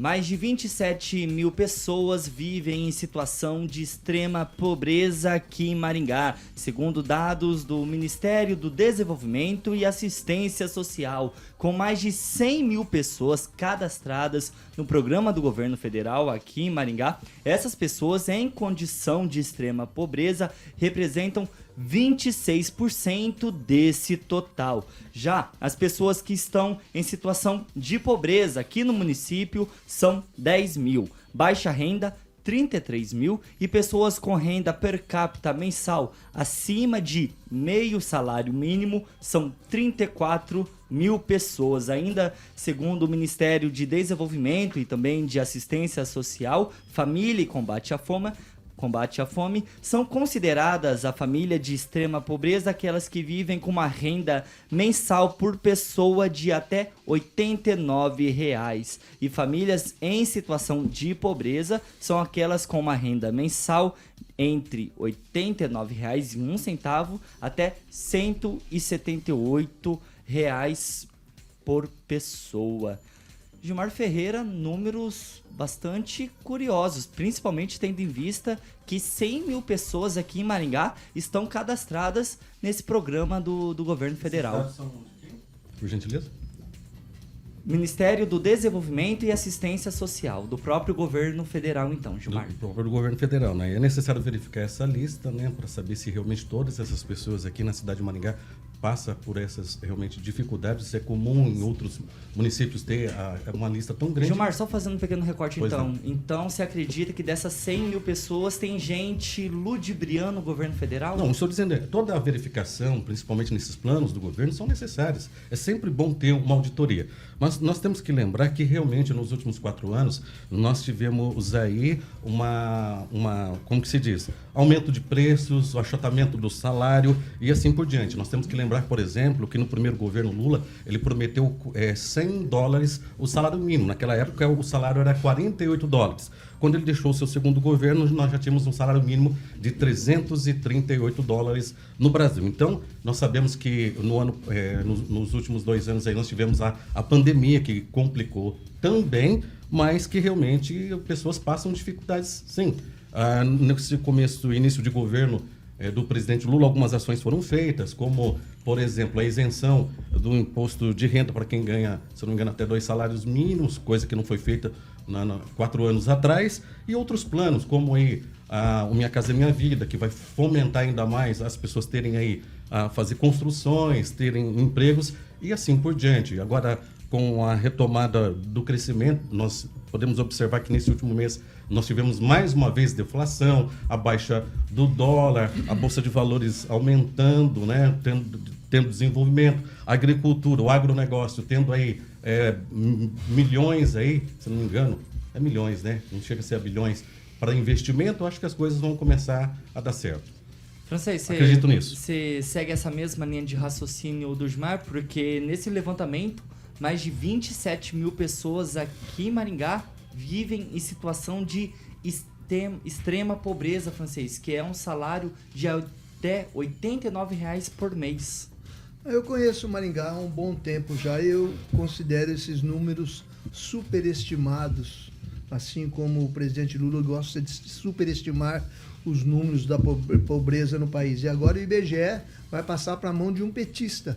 Mais de 27 mil pessoas vivem em situação de extrema pobreza aqui em Maringá, segundo dados do Ministério do Desenvolvimento e Assistência Social. Com mais de 100 mil pessoas cadastradas no programa do governo federal aqui em Maringá, essas pessoas em condição de extrema pobreza representam 26% desse total. Já as pessoas que estão em situação de pobreza aqui no município são 10 mil. Baixa renda, 33 mil, e pessoas com renda per capita mensal acima de meio salário mínimo são 34 mil pessoas. Ainda segundo o Ministério de Desenvolvimento e também de Assistência Social, Família e Combate à Fome, são consideradas a família de extrema pobreza aquelas que vivem com uma renda mensal por pessoa de até R$ 89,00. E famílias em situação de pobreza são aquelas com uma renda mensal entre R$ 89,01 até R$ 178,00 por pessoa. Gilmar Ferreira, números bastante curiosos, principalmente tendo em vista que 100 mil pessoas aqui em Maringá estão cadastradas nesse programa do governo federal. Por gentileza? Ministério do Desenvolvimento e Assistência Social, do próprio governo federal, então, Gilmar. Do próprio governo federal, né? E é necessário verificar essa lista, né, para saber se realmente todas essas pessoas aqui na cidade de Maringá passa por essas realmente dificuldades. Isso é comum em outros municípios ter uma lista tão grande. Gilmar, só fazendo um pequeno recorte, pois então. Não. Então, você acredita que dessas 100 mil pessoas tem gente ludibriando o governo federal? Não, estou dizendo, toda a verificação, principalmente nesses planos do governo, são necessárias. É sempre bom ter uma auditoria. Mas nós temos que lembrar que realmente nos últimos 4 anos nós tivemos aí como que se diz? Aumento de preços, o achatamento do salário e assim por diante. Nós temos que lembrar, por exemplo, que no primeiro governo Lula, ele prometeu $100 o salário mínimo. Naquela época o salário era $48. Quando ele deixou o seu segundo governo, nós já tínhamos um salário mínimo de $338 no Brasil. Então, nós sabemos que nos últimos 2 anos aí nós tivemos a pandemia que complicou também, mas que realmente pessoas passam dificuldades, sim. Nesse início de governo do presidente Lula, algumas ações foram feitas, como, por exemplo, a isenção do imposto de renda para quem ganha, se não me engano, até 2 salários mínimos, coisa que não foi feita 4 anos atrás, e outros planos, como aí o Minha Casa Minha Vida, que vai fomentar ainda mais as pessoas terem aí a fazer construções, terem empregos e assim por diante. Agora, com a retomada do crescimento, nós podemos observar que nesse último mês nós tivemos mais uma vez deflação, a baixa do dólar, a Bolsa de Valores aumentando, né, tendo desenvolvimento, a agricultura, o agronegócio tendo aí milhões aí, se não me engano, é milhões, né? Não chega a ser a bilhões para investimento. Eu acho que as coisas vão começar a dar certo. Francês, acredito nisso. Você segue essa mesma linha de raciocínio do Gilmar? Porque nesse levantamento, mais de 27 mil pessoas aqui em Maringá vivem em situação de extrema pobreza, Francês, que é um salário de até R$ 89,00 por mês. Eu conheço Maringá há um bom tempo já e eu considero esses números superestimados, assim como o presidente Lula gosta de superestimar os números da pobreza no país. E agora o IBGE vai passar para a mão de um petista.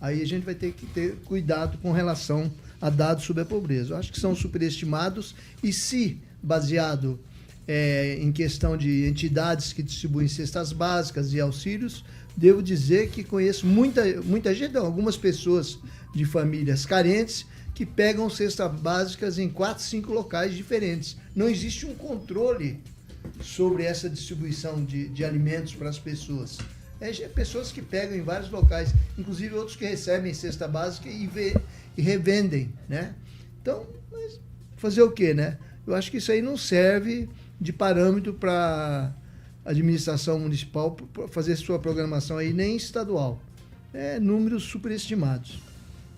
Aí a gente vai ter que ter cuidado com relação a dados sobre a pobreza. Eu acho que são superestimados e, se baseado em questão de entidades que distribuem cestas básicas e auxílios, devo dizer que conheço muita gente, algumas pessoas de famílias carentes que pegam cestas básicas em 4, 5 locais diferentes. Não existe um controle sobre essa distribuição de alimentos para as pessoas. Pessoas que pegam em vários locais, inclusive outros que recebem cesta básica e revendem, né? Então, mas fazer o quê, né? Eu acho que isso aí não serve de parâmetro para a administração municipal fazer sua programação aí, nem estadual. Números superestimados.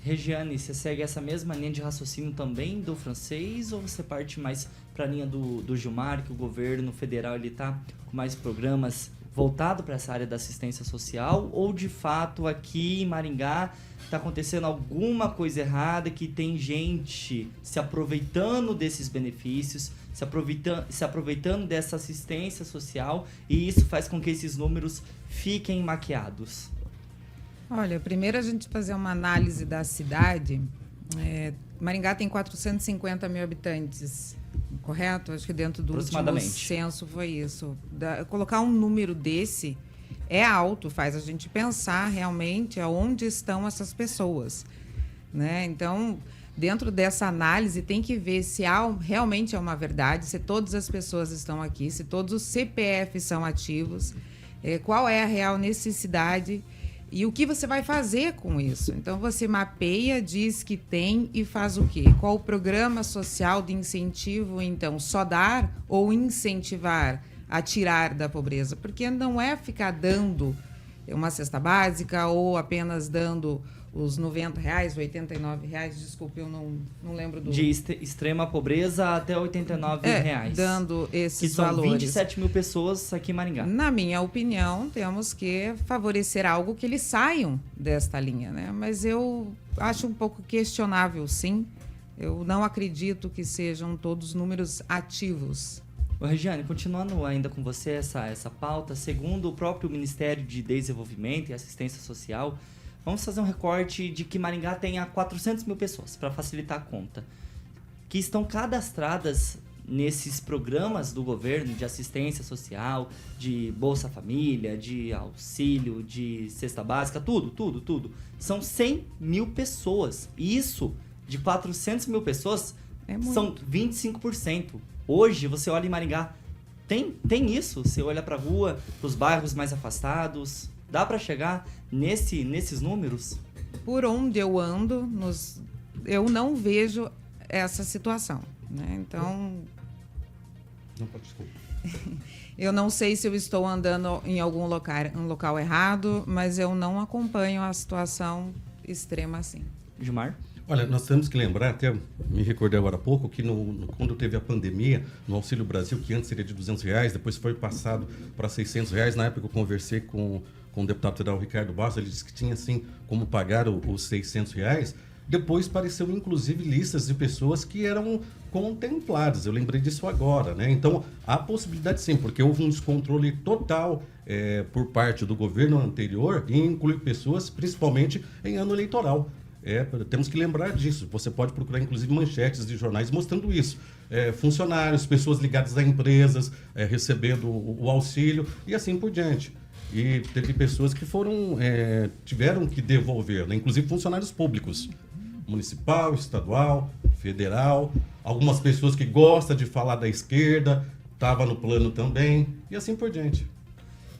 Regiane, você segue essa mesma linha de raciocínio também do Francês, ou você parte mais para a linha do Gilmar, que o governo federal está com mais programas voltado para essa área da assistência social, ou de fato aqui em Maringá está acontecendo alguma coisa errada, que tem gente se aproveitando desses benefícios, se aproveitando dessa assistência social, e isso faz com que esses números fiquem maquiados? Olha, primeiro a gente fazer uma análise da cidade. Maringá tem 450 mil habitantes, correto? Acho que dentro do último censo foi isso. Colocar um número desse é alto, faz a gente pensar realmente aonde estão essas pessoas, né? Então, dentro dessa análise, tem que ver se realmente é uma verdade, se todas as pessoas estão aqui, se todos os CPFs são ativos, qual é a real necessidade e o que você vai fazer com isso. Então, você mapeia, diz que tem e faz o quê? Qual o programa social de incentivo, então? Só dar ou incentivar a tirar da pobreza? Porque não é ficar dando uma cesta básica ou apenas dando os R$90, R$89, desculpe, eu não lembro do... De extrema pobreza até R$89. Dando esses que são valores. 27 mil pessoas aqui em Maringá. Na minha opinião, temos que favorecer algo que eles saiam desta linha, né? Mas eu acho um pouco questionável, sim. Eu não acredito que sejam todos números ativos. Regiane, continuando ainda com você essa pauta, segundo o próprio Ministério de Desenvolvimento e Assistência Social, vamos fazer um recorte de que Maringá tenha 400 mil pessoas, para facilitar a conta, que estão cadastradas nesses programas do governo de assistência social, de Bolsa Família, de auxílio, de cesta básica, tudo. São 100 mil pessoas. E isso, de 400 mil pessoas, são 25%. Hoje, você olha em Maringá, tem isso? Você olha para a rua, para os bairros mais afastados, dá para chegar nesses números? Por onde eu ando, eu não vejo essa situação, né? Então... Não, pode desculpa. Eu não sei se eu estou andando em algum local errado, mas eu não acompanho a situação extrema assim. Gilmar? Olha, nós temos que lembrar, até me recordei agora há pouco, que quando teve a pandemia, no Auxílio Brasil, que antes seria de R$200, depois foi passado para R$600. Na época eu conversei com o deputado federal Ricardo Bastos, ele disse que tinha assim como pagar os R$600. Depois apareceu inclusive listas de pessoas que eram contempladas, eu lembrei disso agora, né? Então há possibilidade sim, porque houve um descontrole total por parte do governo anterior e incluir pessoas principalmente em ano eleitoral. Temos que lembrar disso. Você pode procurar, inclusive, manchetes de jornais mostrando isso. Funcionários, pessoas ligadas a empresas, recebendo o auxílio e assim por diante. E teve pessoas que tiveram que devolver, né? Inclusive funcionários públicos, municipal, estadual, federal. Algumas pessoas que gostam de falar da esquerda, estava no plano também, e assim por diante.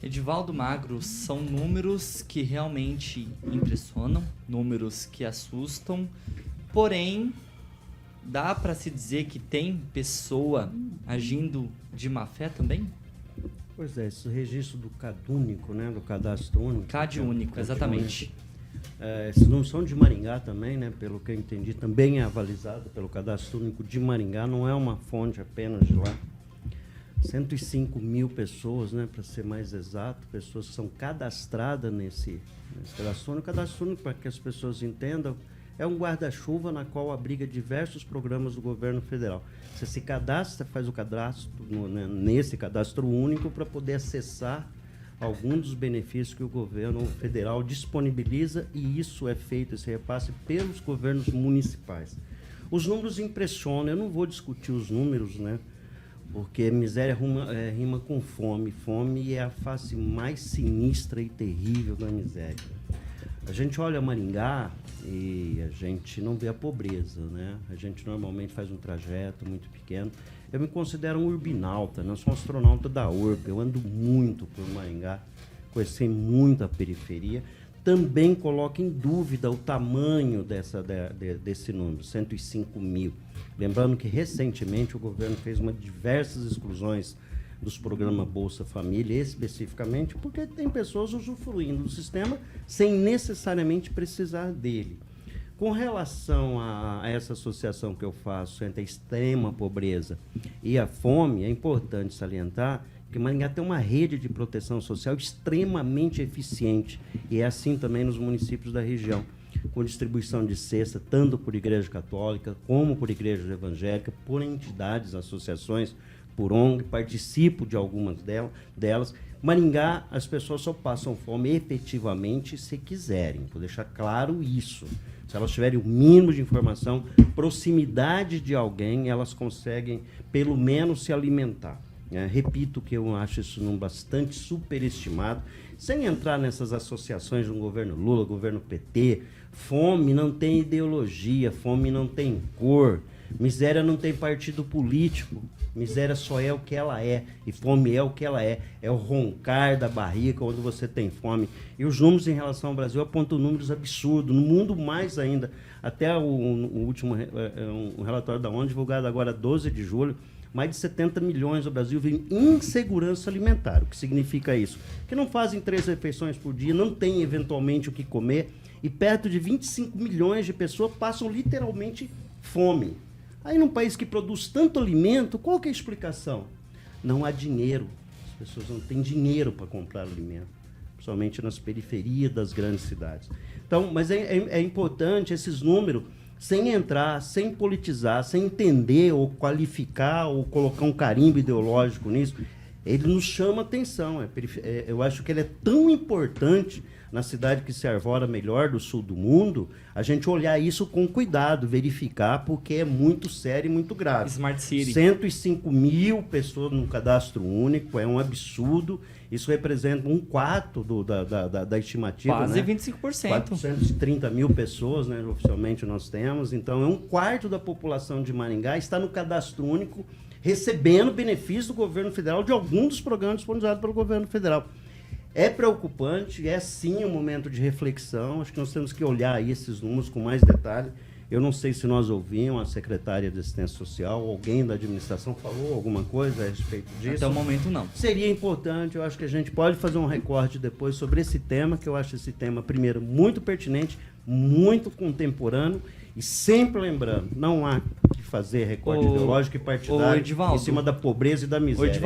Edivaldo Magro, são números que realmente impressionam, números que assustam, porém, dá para se dizer que tem pessoa agindo de má fé também? Pois é, esse registro do CadÚnico, né, do Cadastro Único. CadÚnico, exatamente. Esses números são de Maringá também, né, pelo que eu entendi, também é avalizado pelo Cadastro Único de Maringá, não é uma fonte apenas de lá. 105 mil pessoas, né, para ser mais exato, pessoas que são cadastradas nesse cadastro único. O cadastro único, para que as pessoas entendam, é um guarda-chuva na qual abriga diversos programas do governo federal. Você se cadastra, faz o cadastro nesse cadastro único para poder acessar alguns dos benefícios que o governo federal disponibiliza, e isso é feito, esse repasse, pelos governos municipais. Os números impressionam, eu não vou discutir os números, né? Porque miséria rima com fome. Fome é a face mais sinistra e terrível da miséria. A gente olha Maringá e a gente não vê a pobreza, né? A gente normalmente faz um trajeto muito pequeno. Eu me considero um urbinauta, né? Eu sou um astronauta da urbe, eu ando muito por Maringá, conheci muito a periferia. Também coloco em dúvida o tamanho desse número, 105 mil. Lembrando que, recentemente, o governo fez diversas exclusões dos programas Bolsa Família, especificamente, porque tem pessoas usufruindo do sistema sem necessariamente precisar dele. Com relação a essa associação que eu faço entre a extrema pobreza e a fome, é importante salientar Porque Maringá tem uma rede de proteção social extremamente eficiente, e é assim também nos municípios da região, com distribuição de cesta, tanto por igreja católica, como por igreja evangélica, por entidades, associações, por ONG, participo de algumas delas. Maringá, as pessoas só passam fome efetivamente se quiserem, vou deixar claro isso. Se elas tiverem o mínimo de informação, proximidade de alguém, elas conseguem pelo menos se alimentar. Repito que eu acho isso bastante superestimado, sem entrar nessas associações do governo Lula, governo PT. Fome não tem ideologia, fome não tem cor, miséria não tem partido político, miséria só é o que ela é, e fome é o que ela é o roncar da barriga quando você tem fome. E os números em relação ao Brasil apontam números absurdos, no mundo mais ainda. Até o último um relatório da ONU, divulgado agora 12 de julho, mais de 70 milhões do Brasil vivem em insegurança alimentar. O que significa isso? Que não fazem 3 refeições por dia, não têm eventualmente o que comer, e perto de 25 milhões de pessoas passam literalmente fome. Aí num país que produz tanto alimento, qual que é a explicação? Não há dinheiro. As pessoas não têm dinheiro para comprar alimento, principalmente nas periferias das grandes cidades. Então, mas é importante esses números, sem entrar, sem politizar, sem entender ou qualificar ou colocar um carimbo ideológico nisso, ele nos chama atenção. Eu acho que ele é tão importante na cidade que se arvora melhor do sul do mundo, a gente olhar isso com cuidado, verificar, porque é muito sério e muito grave. Smart City. 105 mil pessoas no cadastro único, é um absurdo. Isso representa 1/4 da estimativa. Quase, né? 25%. 430 mil pessoas, né, oficialmente nós temos. Então, é 1/4 da população de Maringá está no cadastro único, recebendo benefício do governo federal de algum dos programas disponibilizados pelo governo federal. É preocupante, é sim um momento de reflexão. Acho que nós temos que olhar aí esses números com mais detalhe. Eu não sei se nós ouvimos a secretária de Assistência Social, alguém da administração falou alguma coisa a respeito disso. Até o momento, não. Seria importante, eu acho que a gente pode fazer um recorte depois sobre esse tema, que eu acho esse tema, primeiro, muito pertinente, muito contemporâneo, e sempre lembrando, não há que fazer recorte ideológico e partidário em cima da pobreza e da miséria.